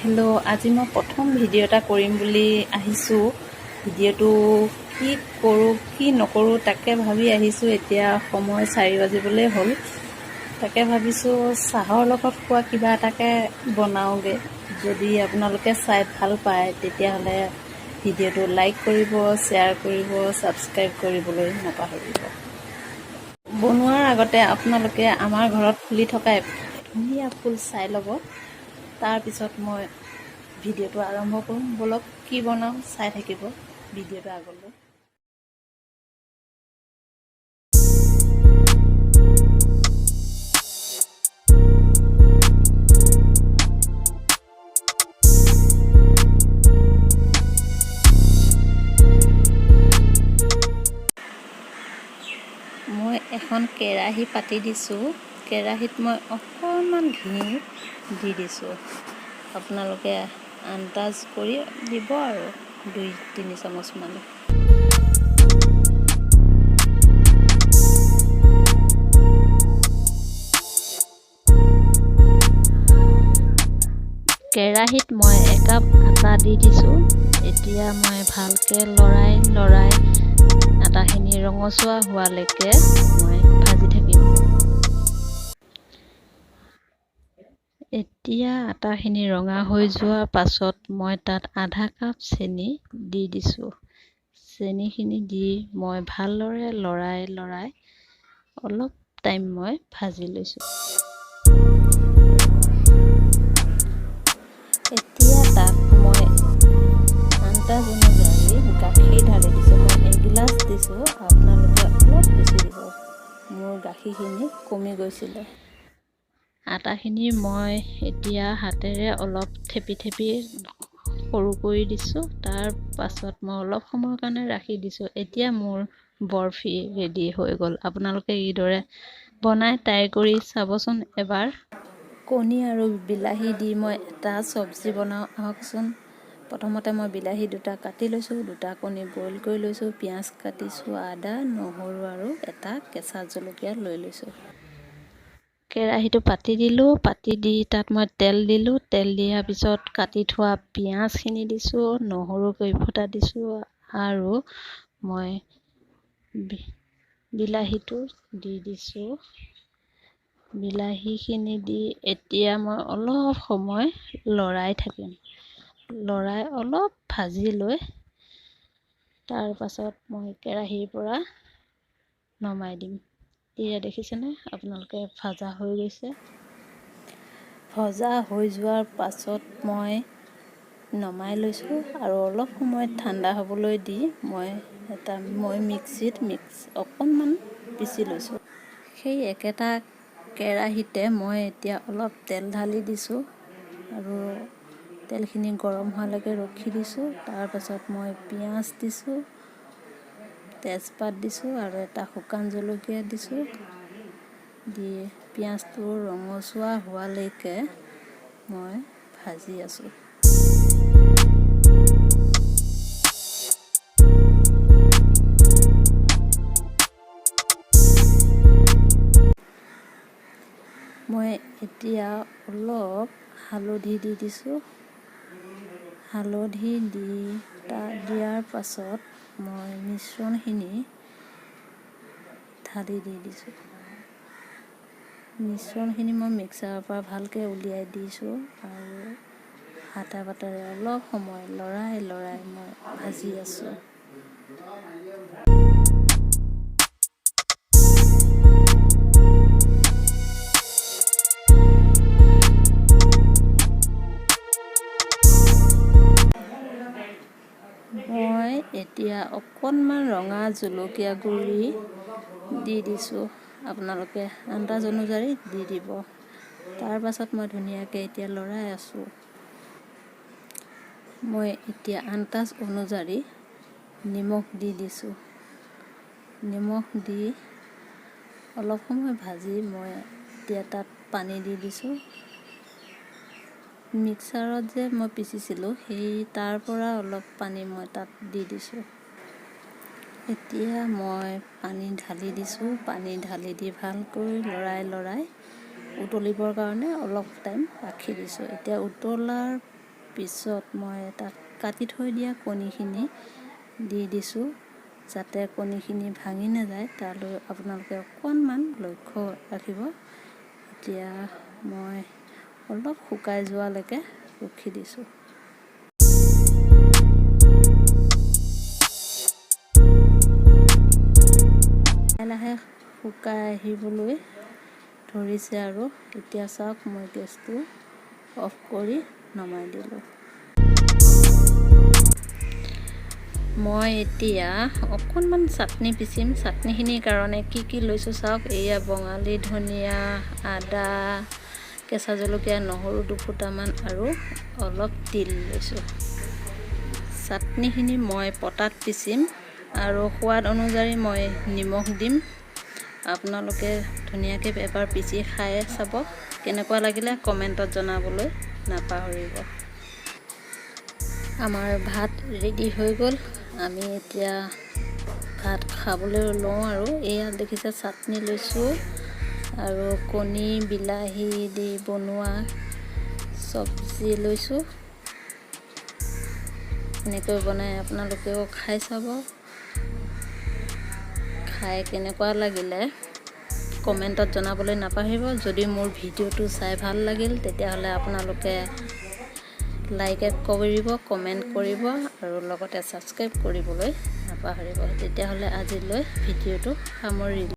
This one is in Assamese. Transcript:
হেল্ল' আজি মই প্ৰথম ভিডিঅ' এটা কৰিম বুলি আহিছোঁ। ভিডিঅ'টো কি কৰোঁ কি নকৰোঁ তাকে ভাবি আহিছোঁ। এতিয়া সময় 4 বাজিবলৈ হ'ল। তাকে ভাবিছোঁ চাহৰ লগত খোৱা কিবা এটাকে বনাওঁগৈ। যদি আপোনালোকে চাই ভাল পায় তেতিয়াহ'লে ভিডিঅ'টো লাইক কৰিব, শ্বেয়াৰ কৰিব, ছাবস্ক্ৰাইব কৰিবলৈ নাপাহৰিব। বনোৱাৰ আগতে আপোনালোকে আমাৰ ঘৰত ফুলি থকা ধুনীয়া ফুল চাই ল'ব। তাৰপিছত মই ভিডিঅ'টো আৰম্ভ কৰোঁ। বলক কি বনাওঁ চাই থাকিব ভিডিঅ'টো আগলৈ। মই এখন কেৰাহী পাতি দিছোঁ। কেৰাহীত মই অকণমান ঘি দি দিছোঁ। আপোনালোকে আন্দাজ কৰি দিব আৰু 2-3 চামুচমান। কেৰাহীত মই 1 কাপ আটা দি দিছোঁ। এতিয়া মই ভালকৈ লৰাই আটাখিনি ৰঙচুৱা হোৱালৈকে মই ভাজি থাকিম। এতিয়া আটাখিনি ৰঙা হৈ যোৱাৰ পাছত মই তাত আধা কাপ চেনি দি দিছোঁ। চেনিখিনি দি মই ভালদৰে লৰাই অলপ টাইম মই ভাজি লৈছোঁ। এতিয়া তাত মই আন্দাজ অনুযায়ী গাখীৰ ঢালি দিছোঁ। মই 1 গিলাচ দিছোঁ, আপোনালোকে অলপ বেছি দিব। মোৰ গাখীৰখিনি কমি গৈছিলে। আটাখিনি মই এতিয়া হাতেৰে অলপ থেপি সৰু কৰি দিছোঁ। তাৰ পাছত মই অলপ সময়ৰ কাৰণে ৰাখি দিছোঁ। এতিয়া মোৰ বৰফি ৰেডি হৈ গ'ল। আপোনালোকে এইদৰে বনাই ট্ৰাই কৰি চাবচোন এবাৰ। কণী আৰু বিলাহী দি মই এটা চব্জি বনাওঁ আহকচোন। প্ৰথমতে মই বিলাহী 2টা কাটি লৈছোঁ, 2টা কণী বইল কৰি লৈছোঁ, পিঁয়াজ কাটিছোঁ, আদা, নহৰু আৰু এটা কেঁচা জলকীয়া লৈ লৈছোঁ। কেৰাহীটো পাতি দিলোঁ। পাতি দি তাত মই তেল দিলোঁ। তেল দিয়াৰ পিছত কাটি থোৱা পিঁয়াজখিনি দিছোঁ, নহৰু কেইফোঁটা দিছোঁ আৰু মই বিলাহীটো দি দিছোঁ। বিলাহীখিনি দি এতিয়া মই অলপ সময় লৰাই থাকিম। লৰাই অলপ ভাজি লৈ তাৰ পাছত মই কেৰাহীৰ পৰা নমাই দিম। এতিয়া দেখিছেনে আপোনালোকে ভাজা হৈ গৈছে। ভজা হৈ যোৱাৰ পাছত মই নমাই লৈছোঁ আৰু অলপ সময় ঠাণ্ডা হ'বলৈ দি মই মিক্সিত অকণমান পিচি লৈছোঁ। সেই একেটা কেৰাহীতে মই এতিয়া অলপ তেল ঢালি দিছোঁ আৰু তেলখিনি গৰম হোৱালৈকে ৰখি দিছোঁ। তাৰপাছত মই পিঁয়াজ দিছোঁ, তেজপাত দিছোঁ আৰু এটা শুকান জলকীয়া দিছোঁ। দি পিঁয়াজটো ৰঙচুৱা হোৱালৈকে মই ভাজি আছোঁ। মই এতিয়া অলপ হালধি দি দিছোঁ। হালধি দিয়াৰ পাছত মই মিশ্ৰণখিনি ঢালি দি দিছোঁ। মিশ্ৰণখিনি মই মিক্সাৰৰ পৰা ভালকৈ উলিয়াই দিছোঁ আৰু হাতা বাটাৰে অলপ সময় লৰাই মই ভাজি আছোঁ। মই এতিয়া অকণমান ৰঙা জলকীয়া গুড়ি দি দিছোঁ। আপোনালোকে আন্দাজ অনুযায়ী দি দিব। তাৰ পাছত মই ধুনীয়াকৈ এতিয়া লৰাই আছোঁ। মই এতিয়া আন্দাজ অনুযায়ী নিমখ দি দিছোঁ। নিমখ দি অলপ সময় ভাজি মই এতিয়া তাত পানী দি দিছোঁ। মিক্সাৰত যে মই পিচিছিলোঁ তাৰ পৰা অলপ পানী মই তাত দি দিছোঁ। এতিয়া মই পানী ঢালি দিছোঁ। পানী ঢালি দি ভালকৈ লৰাই উতলিবৰ কাৰণে অলপ টাইম ৰাখি দিছোঁ। এতিয়া উতলাৰ পিছত মই তাত কাটি থৈ দিয়া কণীখিনি দি দিছোঁ, যাতে কণীখিনি ভাঙি নাযায় তালৈ আপোনালোকে অকণমান লক্ষ্য ৰাখিব। এতিয়া মই অলপ শুকাই যোৱালৈকে ৰখি দিছোঁ। লাহে শুকাই আহিবলৈ ধৰিছে আৰু এতিয়া চাওক মই গেছটো অফ কৰি নমাই দিলোঁ। মই এতিয়া অকণমান চাটনি পিচিম। চাটনিখিনিৰ কাৰণে কি লৈছোঁ চাওক। এয়া বঙালী ধনিয়া, আদা, কেঁচা জলকীয়া, নহৰু 2 ফুটামান আৰু অলপ তিল লৈছোঁ। চাটনিখিনি মই পটাত পিচিম আৰু সোৱাদ অনুযায়ী মই নিমখ দিম। আপোনালোকে ধুনীয়াকৈ এবাৰ পিচি খাই চাব, কেনেকুৱা লাগিলে কমেণ্টত জনাবলৈ নাপাহৰিব। আমাৰ ভাত ৰেডি হৈ গ'ল। আমি এতিয়া ভাত খাবলৈ লওঁ আৰু এয়া দেখিছে চাটনি লৈছোঁ আৰু কণী বিলাহী দি বনোৱা চব্জি লৈছোঁ। এনেকৈ বনাই আপোনালোকেও খাই চাব। খাই কেনেকুৱা লাগিলে কমেণ্টত জনাবলৈ নাপাহৰিব। যদি মোৰ ভিডিঅ'টো চাই ভাল লাগিল তেতিয়াহ'লে আপোনালোকে লাইক কৰিব, কমেণ্ট কৰিব আৰু লগতে ছাবস্ক্ৰাইব কৰিবলৈ নাপাহৰিব। তেতিয়াহ'লে আজিলৈ ভিডিঅ'টো সামৰিলোঁ।